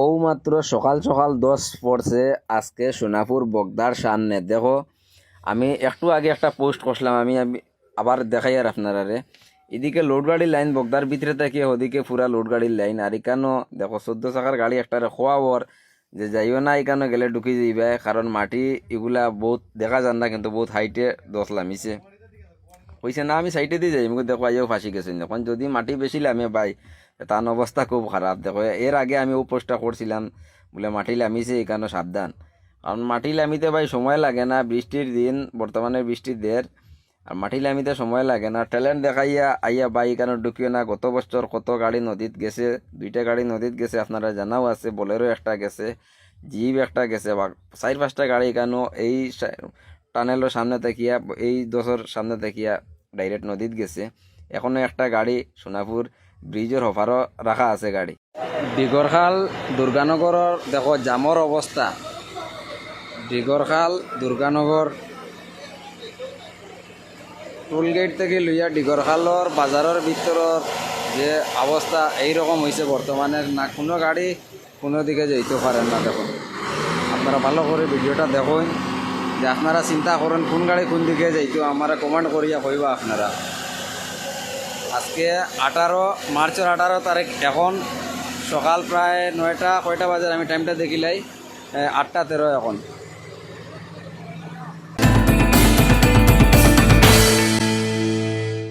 ও মাত্র সকাল সকাল 10 পড়ছে আজকে সোনাপুর বগদার সামনে দেখো। আমি একটু আগে একটা পোস্ট করলাম, আমি আবার দেখাই আর আপনারা রে। এদিকে লোড গাড়ির লাইন বগদার ভিতরে থেকে ওদিকে পুরা লোড গাড়ির লাইন, আর এখানো দেখো 14 চাকার গাড়ি একটা খোয়াবর যে যাইও না, এখানে গেলে ঢুকি যাইবে, কারণ মাটি এগুলা বহুত দেখা যান না, কিন্তু বহুত হাইটে দশ লামিছে। কইছে না আমি সাইডে দিয়ে যাই, দেখো আইও ফাঁসি গেছে। এখন যদি মাটি বেশি লামে ভাই, তার অবস্থা খুব খারাপ। দেখো এর আগে আমি ও পোস্টটা করছিলাম বলে মাটি লামিছে এখানে সাবধান, কারণ মাটি লামিতে ভাই সময় লাগে না, বৃষ্টির দিন, বর্তমানে বৃষ্টির দের, আর মাটি লামিতে সময় লাগে না। ট্যালেন্ট দেখাইয়া আইয়া বাই এখানে ঢুকিও না। গত বছর কত গাড়ি নদীত গেছে, 2টা গাড়ি নদীত গেছে, আপনারা জানাও আছে। বোলেরো একটা গেছে, জিপ একটা গেছে, বা 4-5টা গাড়ি এখানেও এই টানেলের সামনে থাকিয়া, এই দশর সামনে থাকিয়া ডাইরেক্ট নদীত গেছে। এখনো একটা গাড়ি সোনাপুর ব্রিজের হফারও রাখা আছে গাড়ি। ডিগরখাল দুর্গানগরের দেখো জামর অবস্থা। ডিগরখাল দুর্গানগর টোলগেট থেকে লইয়া ডিগরখালর বাজারের ভিতরের যে অবস্থা এইরকম হয়েছে বর্তমানে, না কোনো গাড়ি কোনো দিকে যাইতে পারেন না। দেখুন আপনারা ভালো করে ভিডিওটা দেখুন, যে আপনারা চিন্তা করেন কোন গাড়ি কোন দিকে যাইতো, আমার কমেন্ট করিয়া কইবা আপনারা। আজকে 18 মার্চের 18 তারিখ, এখন সকাল প্রায় 9টা কয়টা বাজার আমি টাইমটা দেখিলাই, 8টা 13 এখন।